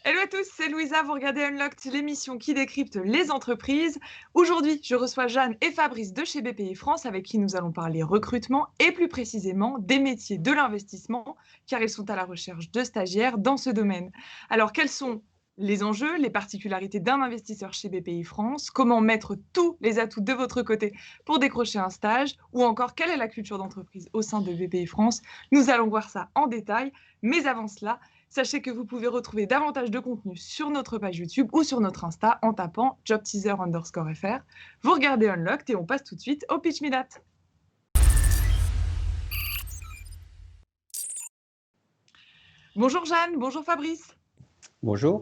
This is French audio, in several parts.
Hello à tous, c'est Louisa, vous regardez Unlocked, l'émission qui décrypte les entreprises. Aujourd'hui, je reçois Jeanne et Fabrice de chez BPI France avec qui nous allons parler recrutement et plus précisément des métiers de l'investissement car ils sont à la recherche de stagiaires dans ce domaine. Alors, quels sont les enjeux, les particularités d'un investisseur chez BPI France? Comment mettre tous les atouts de votre côté pour décrocher un stage? Ou encore, quelle est la culture d'entreprise au sein de BPI France? Nous allons voir ça en détail, mais avant cela, sachez que vous pouvez retrouver davantage de contenu sur notre page YouTube ou sur notre Insta en tapant jobteaser_fr. Vous regardez Unlocked et on passe tout de suite au Pitch Me That. Bonjour Jeanne, bonjour Fabrice. Bonjour,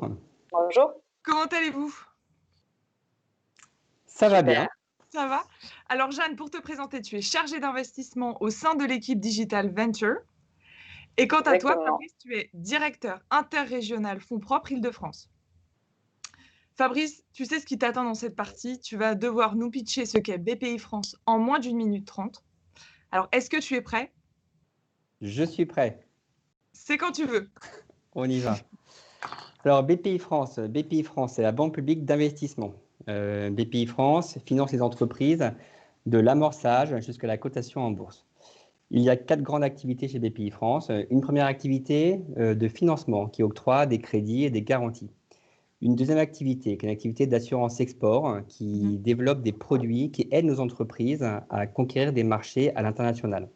Bonjour. Comment allez-vous? ça va Super. bien. Ça va? Alors Jeanne, pour te présenter, tu es chargée d'investissement au sein de l'équipe Digital Venture. Et quant à toi, Exactement. Fabrice, tu es directeur interrégional fonds propres Île-de-France. Fabrice, tu sais ce qui t'attend dans cette partie. Tu vas devoir nous pitcher ce qu'est BPI France en moins d'1 minute 30. Alors, est-ce que tu es prêt? Je suis prêt, C'est quand tu veux. on y va. Alors BPI France, c'est la banque publique d'investissement. BPI France finance les entreprises de l'amorçage jusqu'à la cotation en bourse. Il y a 4 grandes activités chez BPI France. Une première activité de financement qui octroie des crédits et des garanties. Une deuxième activité qui est une activité d'assurance export qui développe des produits qui aident nos entreprises à conquérir des marchés à l'international.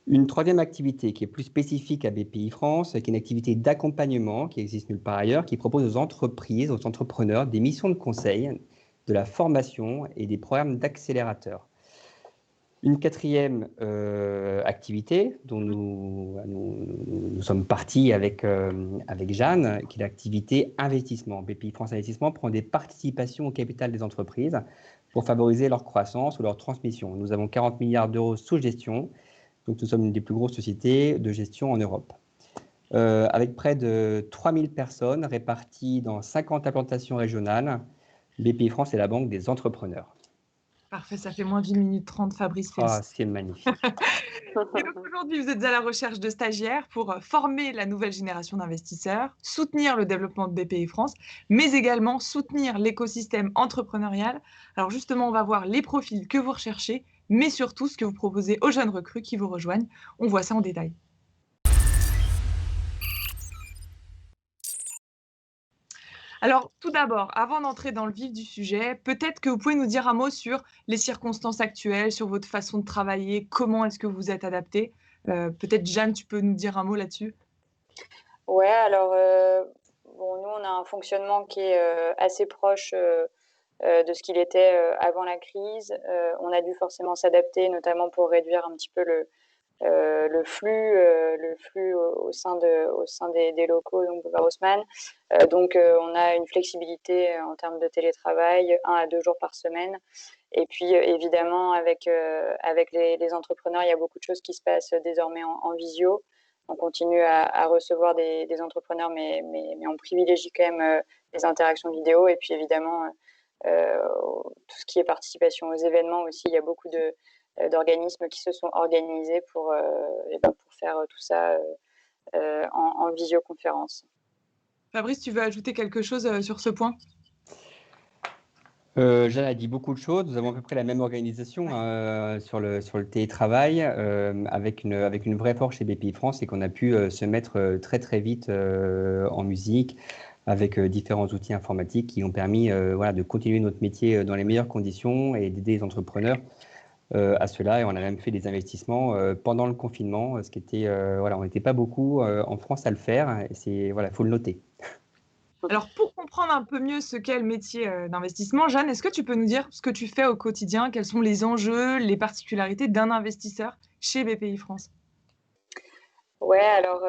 Une troisième activité qui est plus spécifique à BPI France, qui est une activité d'accompagnement qui existe nulle part ailleurs, qui propose aux entreprises, aux entrepreneurs des missions de conseil, de la formation et des programmes d'accélérateurs. Une quatrième activité dont nous sommes partis avec Jeanne, qui est l'activité investissement. BPI France Investissement prend des participations au capital des entreprises pour favoriser leur croissance ou leur transmission. Nous avons 40 milliards d'euros sous gestion. Donc, nous sommes une des plus grosses sociétés de gestion en Europe. Avec près de 3000 personnes réparties dans 50 implantations régionales, BPI France est la banque des entrepreneurs. Parfait, ça fait moins d'1 minute 30, Fabrice. Ah, c'est magnifique. Et donc aujourd'hui, vous êtes à la recherche de stagiaires pour former la nouvelle génération d'investisseurs, soutenir le développement de BPI France, mais également soutenir l'écosystème entrepreneurial. Alors justement, on va voir les profils que vous recherchez, mais surtout ce que vous proposez aux jeunes recrues qui vous rejoignent. On voit ça en détail. Alors, tout d'abord, avant d'entrer dans le vif du sujet, peut-être que vous pouvez nous dire un mot sur les circonstances actuelles, sur votre façon de travailler, comment est-ce que vous êtes adapté? Peut-être Jeanne, tu peux nous dire un mot là-dessus? Ouais, alors, bon, nous, on a un fonctionnement qui est assez proche de ce qu'il était avant la crise. On a dû forcément s'adapter, notamment pour réduire un petit peu le flux au sein des locaux, donc Boulevard Haussmann. Donc, on a une flexibilité en termes de télétravail, 1 à 2 jours par semaine. Et puis, évidemment, avec les entrepreneurs, il y a beaucoup de choses qui se passent désormais en visio. On continue à recevoir des entrepreneurs, mais on privilégie quand même les interactions vidéo. Et puis, évidemment, tout ce qui est participation aux événements aussi, il y a beaucoup d'organismes qui se sont organisés pour faire tout ça en visioconférence. Fabrice, tu veux ajouter quelque chose sur ce point? Jeanne a dit beaucoup de choses. Nous avons à peu près la même organisation sur le télétravail, avec une vraie force chez BPI France, c'est qu'on a pu se mettre très très vite en musique avec différents outils informatiques qui ont permis de continuer notre métier dans les meilleures conditions et d'aider les entrepreneurs à cela. Et on a même fait des investissements pendant le confinement, ce qui était on n'était pas beaucoup en France à le faire. Et c'est faut le noter. Alors, pour comprendre un peu mieux ce qu'est le métier d'investissement, Jeanne, est-ce que tu peux nous dire ce que tu fais au quotidien? Quels sont les enjeux, les particularités d'un investisseur chez BPI France? Ouais, alors,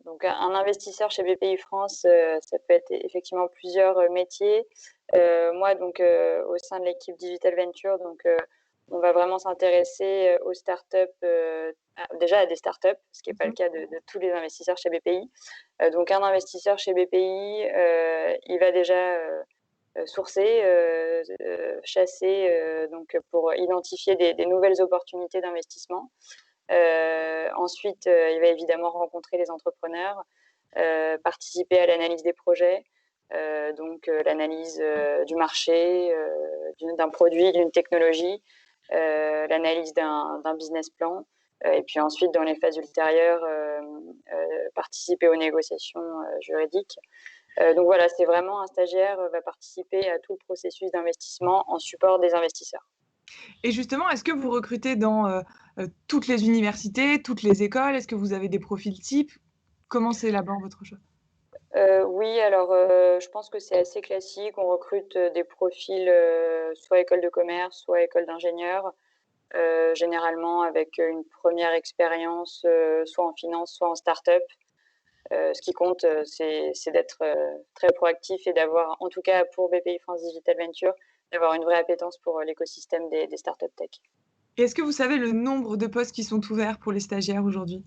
donc un investisseur chez BPI France, ça peut être effectivement plusieurs métiers. Moi, donc, au sein de l'équipe Digital Venture, donc, on va vraiment s'intéresser aux startups, déjà à des startups, ce qui n'est pas le cas de tous les investisseurs chez BPI. Donc, un investisseur chez BPI, il va déjà sourcer, chasser, donc pour identifier des nouvelles opportunités d'investissement. Ensuite, il va évidemment rencontrer les entrepreneurs, participer à l'analyse des projets, donc l'analyse du marché, d'un produit, d'une technologie, l'analyse d'un business plan, et puis ensuite, dans les phases ultérieures, participer aux négociations juridiques. Donc voilà, c'est vraiment un stagiaire va participer à tout le processus d'investissement en support des investisseurs. Et justement, est-ce que vous recrutez dans toutes les universités, toutes les écoles? Est-ce que vous avez des profils types? Comment c'est là-bas votre choix? Oui, alors je pense que c'est assez classique. On recrute des profils soit école de commerce, soit école d'ingénieur, généralement avec une première expérience soit en finance, soit en start-up. Ce qui compte, c'est d'être très proactif et d'avoir, en tout cas pour BPI France Digital Venture, d'avoir une vraie appétence pour l'écosystème des startups tech. Et est-ce que vous savez le nombre de postes qui sont ouverts pour les stagiaires aujourd'hui?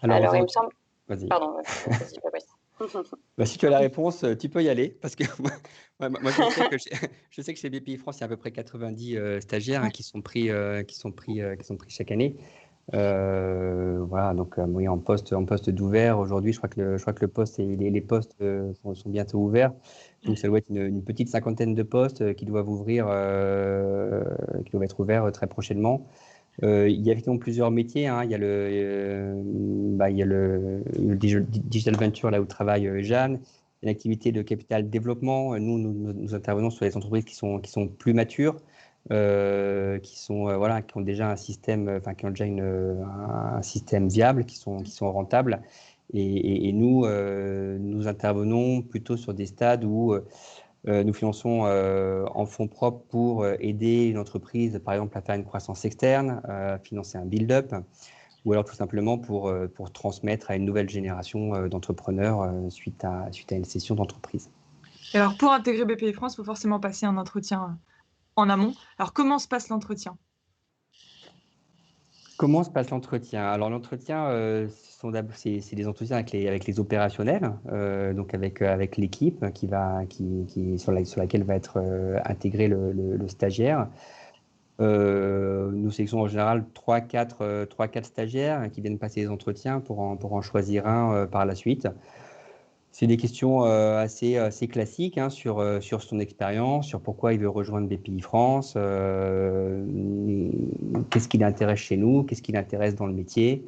Alors, il me semble. Vas-y. Pardon, vas-y, Fabrice. Bah, si tu as la réponse, tu peux y aller. Parce que moi, je sais que chez BPI France, il y a à peu près 90 stagiaires qui sont pris chaque année. Voilà, donc oui, en poste d'ouvert aujourd'hui, je crois que le poste et les postes sont bientôt ouverts. Donc ça doit être une petite cinquantaine de postes qui doivent être ouverts très prochainement. Il y a effectivement plusieurs métiers, hein. Il y a le digital venture, là où travaille Jeanne, une activité de capital développement. Nous intervenons sur les entreprises qui sont plus matures, qui ont déjà un système, qui ont déjà un système viable, qui sont rentables. Et nous intervenons plutôt sur des stades où nous finançons en fonds propres pour aider une entreprise, par exemple, à faire une croissance externe, financer un build-up, ou alors tout simplement pour transmettre à une nouvelle génération d'entrepreneurs suite à une session d'entreprise. Et alors, pour intégrer BPI France, il faut forcément passer un entretien en amont. Alors, comment se passe l'entretien? Comment se passe l'entretien? Alors l'entretien, c'est des entretiens avec les opérationnels, donc avec l'équipe sur laquelle va être intégré le stagiaire. Nous sélectionnons en général 3-4 stagiaires qui viennent passer les entretiens pour en choisir un par la suite. C'est des questions assez classiques, hein, sur son expérience, sur pourquoi il veut rejoindre BPI France, qu'est-ce qui l'intéresse chez nous, qu'est-ce qui l'intéresse dans le métier.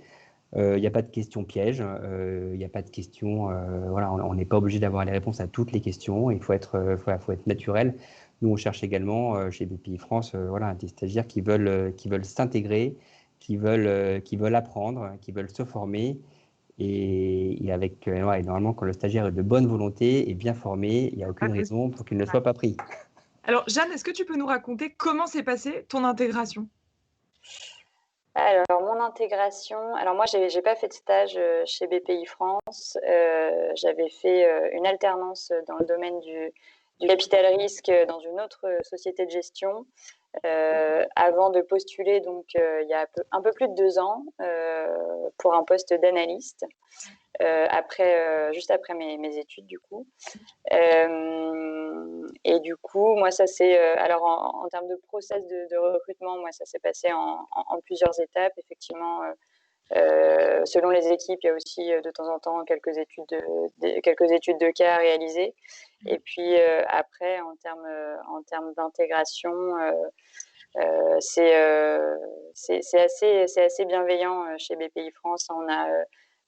Il n'y a pas de questions pièges, il n'y a pas de questions. Voilà, on n'est pas obligé d'avoir les réponses à toutes les questions. Il faut être naturel. Nous, on cherche également chez BPI France, voilà, des stagiaires qui veulent s'intégrer, qui veulent apprendre, qui veulent se former. Et normalement, quand le stagiaire est de bonne volonté et bien formé, il n'y a aucune raison pour qu'il ne soit pas pris. Alors, Jeanne, est-ce que tu peux nous raconter comment s'est passée ton intégration? Alors, mon intégration, alors moi, j'ai pas fait de stage chez BPI France. J'avais fait une alternance dans le domaine du capital risque dans une autre société de gestion. Avant de postuler, donc il y a un peu plus de 2 ans, pour un poste d'analyste, juste après mes études, du coup. Et du coup, moi, ça c'est alors en termes de process de recrutement, moi, ça s'est passé en plusieurs étapes. Effectivement, selon les équipes, il y a aussi de temps en temps quelques études de cas à réaliser. Et puis après, en termes d'intégration, c'est assez bienveillant chez BPI France. On a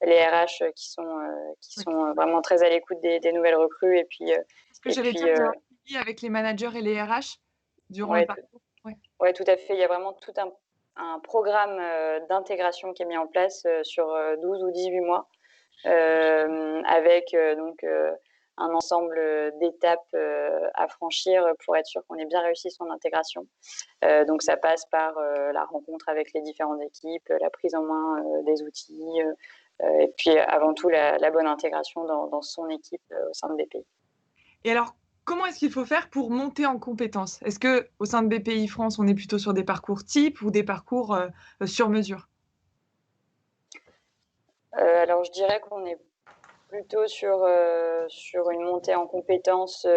les RH qui sont vraiment très à l'écoute des nouvelles recrues. Et puis, Est-ce que j'allais dire, avec les managers et les RH durant le parcours? Ouais, tout à fait. Il y a vraiment tout un programme d'intégration qui est mis en place sur 12 ou 18 mois, avec donc un ensemble d'étapes à franchir pour être sûr qu'on ait bien réussi son intégration. Donc ça passe par la rencontre avec les différentes équipes, la prise en main des outils, et puis avant tout la bonne intégration dans son équipe au sein de BPI. Et alors, comment est-ce qu'il faut faire pour monter en compétences? Est-ce qu'au sein de BPI France, on est plutôt sur des parcours types ou des parcours sur mesure? Alors je dirais qu'on est plutôt sur une montée en compétences,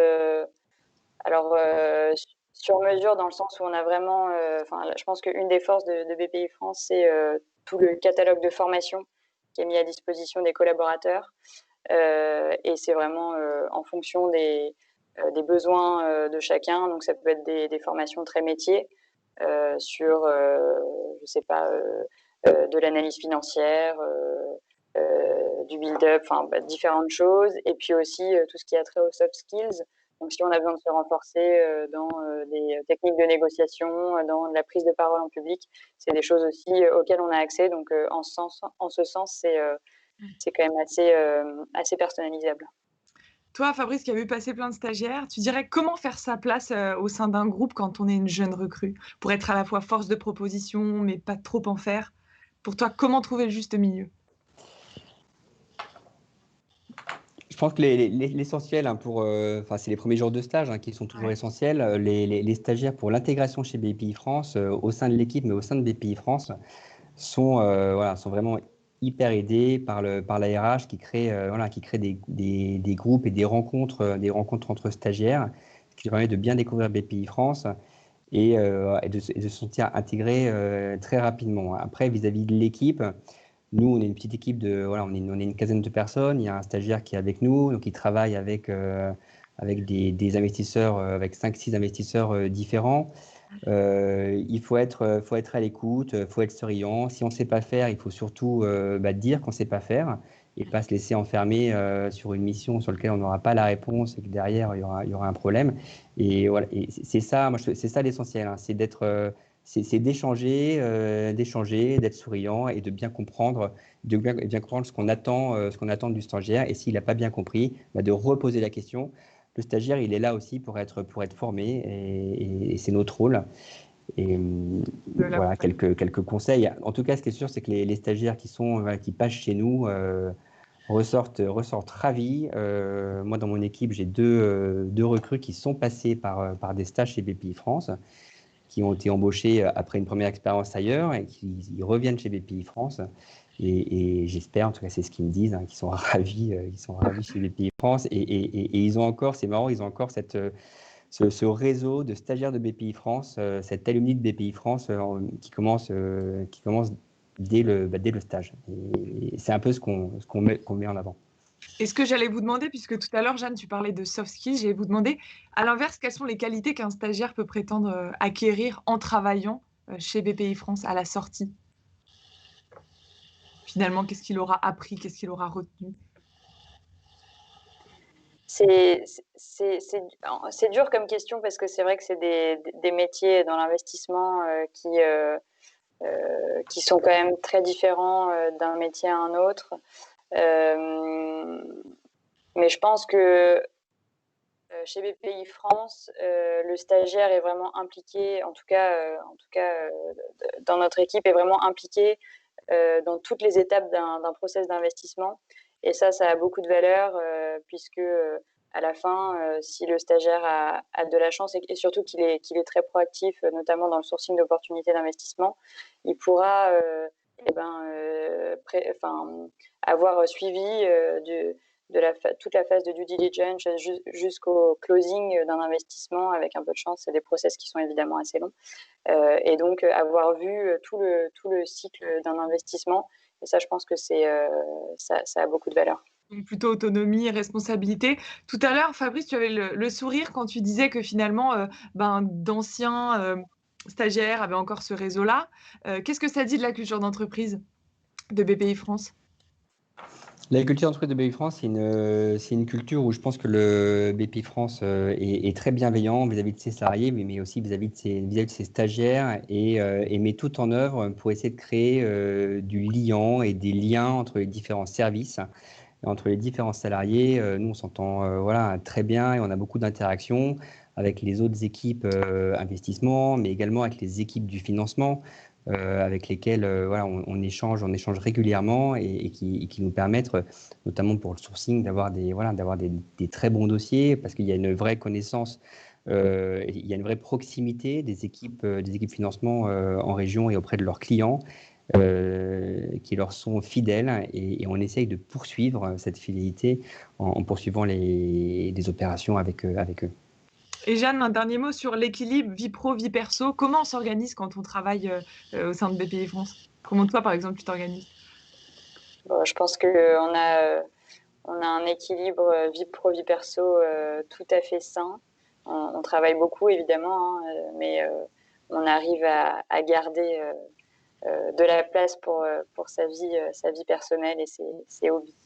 sur mesure, dans le sens où on a vraiment, je pense qu'une des forces de BPI France, c'est tout le catalogue de formation qui est mis à disposition des collaborateurs. Et c'est vraiment en fonction des besoins de chacun. Donc, ça peut être des formations très métiers sur, je sais pas, de l'analyse financière, du build-up, enfin différentes choses. Et puis aussi tout ce qui a trait aux soft skills. Donc, si on a besoin de se renforcer dans des techniques de négociation, dans la prise de parole en public, c'est des choses aussi auxquelles on a accès. Donc, en ce sens, c'est quand même assez personnalisable. Toi, Fabrice, qui a vu passer plein de stagiaires, tu dirais comment faire sa place au sein d'un groupe quand on est une jeune recrue, pour être à la fois force de proposition, mais pas trop en faire? Pour toi, comment trouver le juste milieu? Je pense que l'essentiel, c'est les premiers jours de stage qui sont toujours essentiels. Les stagiaires pour l'intégration chez BPI France, au sein de l'équipe, mais au sein de BPI France, sont vraiment hyper aidés par la RH qui crée des groupes et des rencontres entre stagiaires, ce qui permet de bien découvrir BPI France et de se sentir intégré très rapidement. Après, vis-à-vis de l'équipe, nous, on est une petite équipe on est une quinzaine de personnes. Il y a un stagiaire qui est avec nous, donc il travaille avec des investisseurs, avec 5-6 investisseurs différents. Il faut être à l'écoute, il faut être souriant. Si on ne sait pas faire, il faut surtout dire qu'on ne sait pas faire et pas se laisser enfermer sur une mission sur laquelle on n'aura pas la réponse et que derrière, il y aura un problème. Et voilà, et c'est ça, c'est ça l'essentiel, c'est d'échanger, d'être souriant et de bien comprendre, ce qu'on attend du stagiaire. Et s'il n'a pas bien compris, de reposer la question. Le stagiaire, il est là aussi pour être formé et c'est notre rôle. Et voilà, quelques conseils. En tout cas, ce qui est sûr, c'est que les stagiaires qui passent chez nous ressortent ravis. Moi, dans mon équipe, j'ai deux recrues qui sont passées par des stages chez BPI France, qui ont été embauchés après une première expérience ailleurs et qui reviennent chez BPI France. Et j'espère, en tout cas, c'est ce qu'ils me disent, qu'ils sont ravis chez BPI France. Et ils ont encore, c'est marrant, ils ont encore ce réseau de stagiaires de BPI France, cette alumni de BPI France qui commence dès le stage. Et c'est un peu ce qu'on met en avant. Et ce que j'allais vous demander, puisque tout à l'heure, Jeanne, tu parlais de soft skills, j'allais vous demander, à l'inverse, quelles sont les qualités qu'un stagiaire peut prétendre acquérir en travaillant chez BPI France à la sortie? Finalement, qu'est-ce qu'il aura appris, qu'est-ce qu'il aura retenu? C'est dur comme question parce que c'est vrai que c'est des métiers dans l'investissement qui sont quand même très différents d'un métier à un autre. Mais je pense que chez BPI France, le stagiaire est vraiment impliqué, en tout cas dans notre équipe, est vraiment impliqué dans toutes les étapes d'un process d'investissement. Et ça a beaucoup de valeur puisque à la fin, si le stagiaire a de la chance et surtout qu'il est très proactif, notamment dans le sourcing d'opportunités d'investissement, il pourra avoir suivi toute la phase de due diligence jusqu'au closing d'un investissement avec un peu de chance. C'est des process qui sont évidemment assez longs. Et donc, avoir vu tout le cycle d'un investissement, et ça, je pense que ça a beaucoup de valeur. Donc plutôt autonomie et responsabilité. Tout à l'heure, Fabrice, tu avais le sourire quand tu disais que finalement, d'anciens stagiaires avaient encore ce réseau-là. Qu'est-ce que ça dit de la culture d'entreprise de BPI France? La culture d'entreprise de BPI France, c'est une culture où je pense que le BPI France est très bienveillant vis-à-vis de ses salariés, mais aussi vis-à-vis de ses stagiaires et met tout en œuvre pour essayer de créer du liant et des liens entre les différents services, entre les différents salariés. Nous, on s'entend très bien et on a beaucoup d'interactions avec les autres équipes investissement, mais également avec les équipes du financement. Avec lesquels on échange régulièrement et qui nous permettent, notamment pour le sourcing, d'avoir des très bons dossiers parce qu'il y a une vraie connaissance, il y a une vraie proximité des équipes financement en région et auprès de leurs clients qui leur sont fidèles et on essaye de poursuivre cette fidélité en poursuivant des opérations avec eux. Et Jeanne, un dernier mot sur l'équilibre vie pro, vie perso. Comment on s'organise quand on travaille au sein de BPI France? Comment toi, par exemple, tu t'organises? Bon, je pense qu'on on a un équilibre vie pro, vie perso tout à fait sain. On travaille beaucoup, évidemment, hein, mais on arrive à garder de la place pour sa vie personnelle et ses hobbies.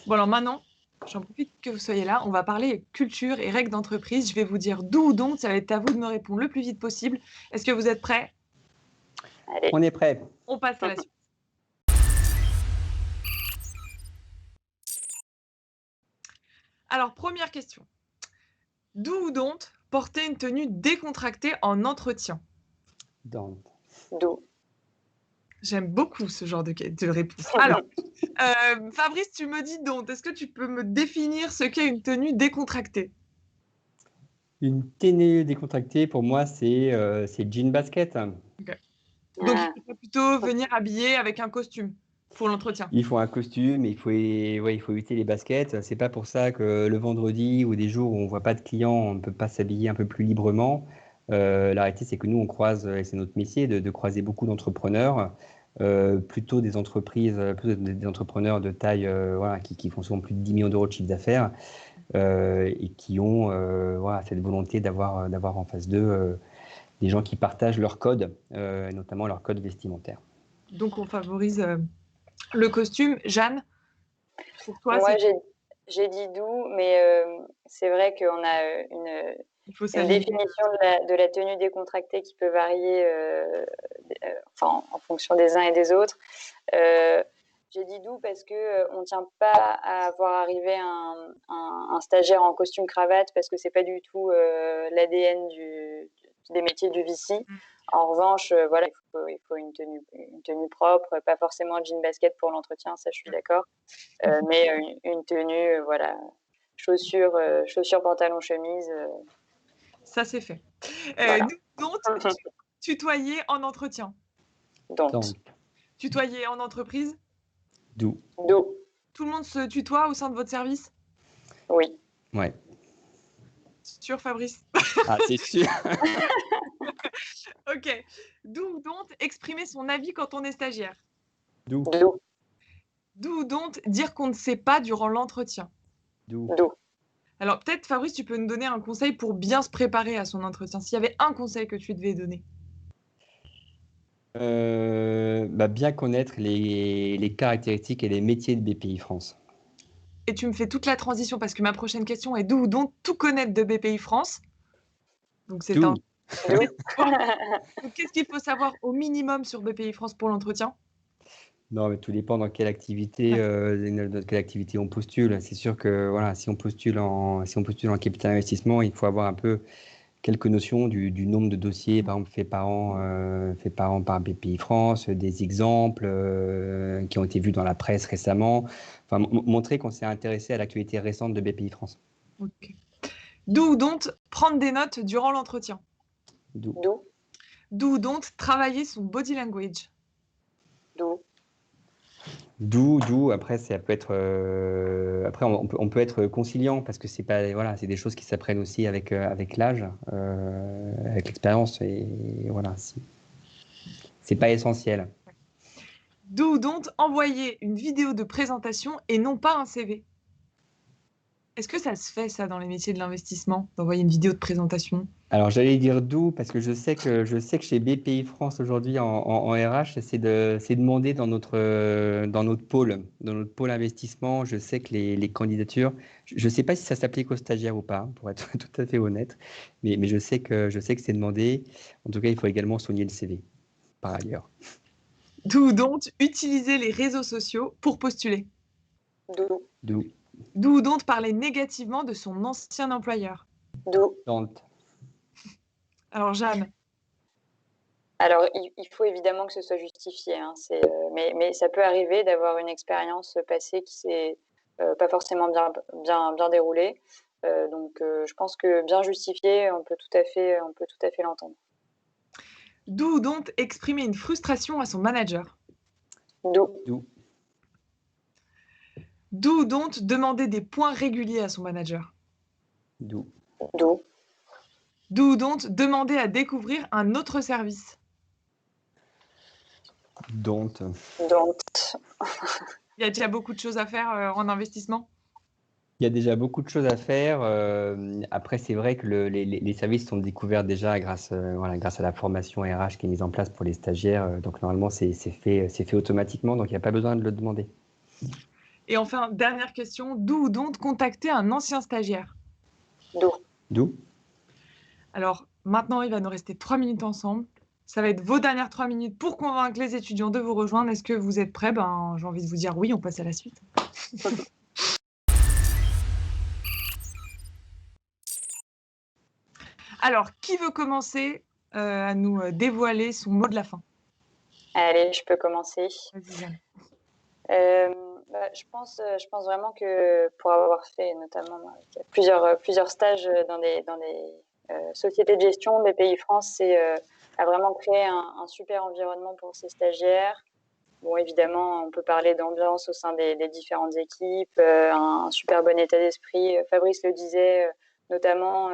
Bon, alors maintenant, j'en profite que vous soyez là. On va parler culture et règles d'entreprise. Je vais vous dire d'où ou donc. Ça va être à vous de me répondre le plus vite possible. Est-ce que vous êtes prêts? Allez. On est prêt. On passe à la suite. Alors, première question. D'où ou donc porter une tenue décontractée en entretien? Don't. D'où. J'aime beaucoup ce genre de réponse. Alors, Fabrice, tu me dis donc, est-ce que tu peux me définir ce qu'est une tenue décontractée? Une tenue décontractée, pour moi, c'est jean basket. Donc, Ah, il faut plutôt venir habillé avec un costume pour l'entretien. Il faut un costume, il faut éviter les baskets. C'est pas pour ça que le vendredi ou des jours où on voit pas de clients, on ne peut pas s'habiller un peu plus librement. La réalité, c'est que nous, on croise, et c'est notre métier, de croiser beaucoup d'entrepreneurs, plutôt des entreprises, plutôt des entrepreneurs de taille, voilà, qui font souvent plus de 10 millions d'euros de chiffre d'affaires et qui ont voilà, cette volonté d'avoir en face d'eux des gens qui partagent leur code, notamment leur code vestimentaire. Donc, on favorise le costume. Jeanne, pour toi, moi, c'est j'ai dit d'où, mais c'est vrai qu'on a il faut une s'habiller. définition de la tenue décontractée qui peut varier enfin, en fonction des uns et des autres. J'ai dit d'où parce qu'on ne tient pas à voir arriver un stagiaire en costume cravate parce que c'est pas du tout l'ADN des métiers du VC. En revanche, voilà, il faut une tenue propre, pas forcément jean basket pour l'entretien, ça je suis d'accord, mais une tenue, voilà, chaussures, pantalon, chemise. Ça, c'est fait. Voilà. Donc, tutoyer en entretien. Donc, Tutoyer en entreprise. D'où. Tout le monde se tutoie au sein de votre service? Oui. Ouais. Sûr, Fabrice? Ah, c'est sûr. Ok. D'où donc exprimer son avis quand on est stagiaire? D'où. D'où donc dire qu'on ne sait pas durant l'entretien? D'où. Alors peut-être, Fabrice, tu peux nous donner un conseil pour bien se préparer à son entretien. S'il y avait un conseil que tu devais donner. Bien connaître les caractéristiques et les métiers de BPI France. Et tu me fais toute la transition parce que ma prochaine question est d'où donc tout connaître de BPI France? Donc c'est un... Donc, qu'est-ce qu'il faut savoir au minimum sur BPI France pour l'entretien? Non, mais tout dépend dans quelle activité, on postule. C'est sûr que voilà, si on postule en capital investissement, il faut avoir un peu quelques notions du nombre de dossiers, par exemple, faits par an par BPI France, des exemples qui ont été vus dans la presse récemment. Enfin, montrer qu'on s'est intéressé à l'actualité récente de BPI France. Okay. D'où donc prendre des notes durant l'entretien? D'où donc travailler son body language? D'où après ça peut être après on peut être conciliant parce que c'est pas voilà, c'est des choses qui s'apprennent aussi avec l'âge, avec l'expérience et voilà, c'est pas essentiel. D'où donc envoyer une vidéo de présentation et non pas un CV? Est-ce que ça se fait ça dans les métiers de l'investissement, d'envoyer une vidéo de présentation? Alors j'allais dire d'où parce que je sais que chez BPI France aujourd'hui en RH, c'est demandé dans notre pôle investissement. Je sais que les candidatures, je ne sais pas si ça s'applique aux stagiaires ou pas, pour être tout à fait honnête, mais je sais que c'est demandé. En tout cas, il faut également soigner le CV par ailleurs. D'où donc utiliser les réseaux sociaux pour postuler? D'où donc parler négativement de son ancien employeur? Alors Jeanne. Alors, il faut évidemment que ce soit justifié, hein, mais ça peut arriver d'avoir une expérience passée qui s'est pas forcément bien déroulée. Donc, je pense que bien justifié, on peut tout à fait l'entendre. D'où donc exprimer une frustration à son manager? D'où donc demander des points réguliers à son manager? D'où donc demander à découvrir un autre service? Don't. Il y a déjà beaucoup de choses à faire en investissement? Il y a déjà beaucoup de choses à faire. Après, c'est vrai que les services sont découverts déjà grâce à la formation RH qui est mise en place pour les stagiaires. Donc, normalement, c'est fait automatiquement, donc il n'y a pas besoin de le demander. Et enfin, dernière question, d'où ou dont contacter un ancien stagiaire? D'où? Alors, maintenant, il va nous rester 3 minutes ensemble. Ça va être vos dernières 3 minutes pour convaincre les étudiants de vous rejoindre. Est-ce que vous êtes prêts? J'ai envie de vous dire oui, on passe à la suite. Alors, qui veut commencer à nous dévoiler son mot de la fin? Allez, je peux commencer. Vas-y, Jeanne. Je pense vraiment que pour avoir fait notamment plusieurs stages dans des sociétés de gestion, BPI France a vraiment créé un super environnement pour ses stagiaires. Bon, évidemment, on peut parler d'ambiance au sein des différentes équipes, un super bon état d'esprit. Fabrice le disait, notamment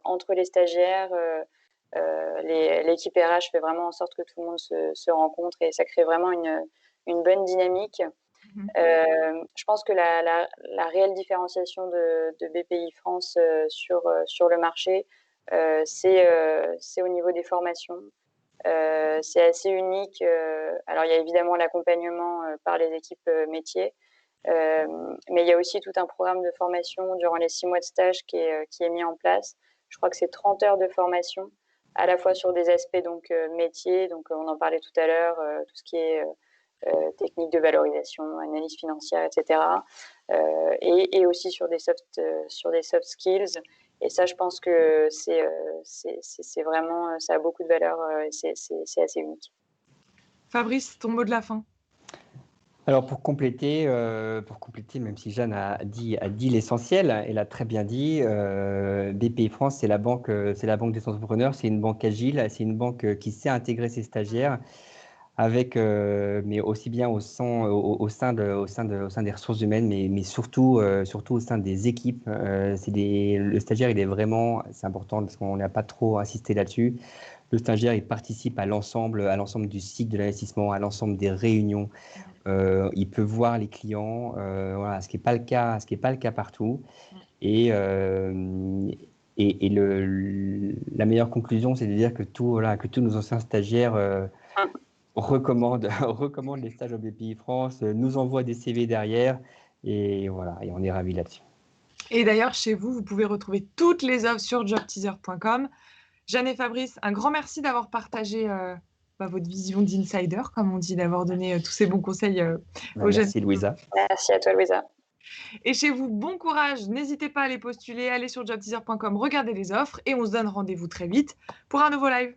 entre les stagiaires, l'équipe RH fait vraiment en sorte que tout le monde se rencontre et ça crée vraiment une bonne dynamique. Je pense que la réelle différenciation de BPI France sur le marché, c'est au niveau des formations. C'est assez unique. Alors, il y a évidemment l'accompagnement par les équipes métiers, mais il y a aussi tout un programme de formation durant les 6 mois de stage qui est mis en place. Je crois que c'est 30 heures de formation, à la fois sur des aspects métiers, donc on en parlait tout à l'heure, tout ce qui est technique de valorisation, analyse financière, etc. Et aussi sur des soft skills. Et ça, je pense que c'est vraiment, ça a beaucoup de valeur et c'est assez unique. Fabrice, ton mot de la fin? Alors pour compléter, même si Jeanne a dit l'essentiel, elle a très bien dit, BPI France, c'est la banque des entrepreneurs, c'est une banque agile, c'est une banque qui sait intégrer ses stagiaires, mais aussi bien au sein des ressources humaines, mais surtout au sein des équipes. Le stagiaire, il est vraiment, c'est important parce qu'on n'a pas trop insisté là-dessus. Le stagiaire, il participe à l'ensemble du cycle de l'investissement, à l'ensemble des réunions. Il peut voir les clients, voilà, ce qui n'est pas le cas partout. Et la meilleure conclusion, c'est de dire que tous nos anciens stagiaires recommandent les stages au BPI France, nous envoient des CV derrière, et voilà, et on est ravis là-dessus. Et d'ailleurs, chez vous, vous pouvez retrouver toutes les offres sur jobteaser.com. Jeanne et Fabrice, un grand merci d'avoir partagé votre vision d'insider, comme on dit, d'avoir donné tous ces bons conseils aux jeunes. Merci Louisa. Merci à toi Louisa. Et chez vous, bon courage, n'hésitez pas à les postuler, allez sur jobteaser.com, regardez les offres et on se donne rendez-vous très vite pour un nouveau live.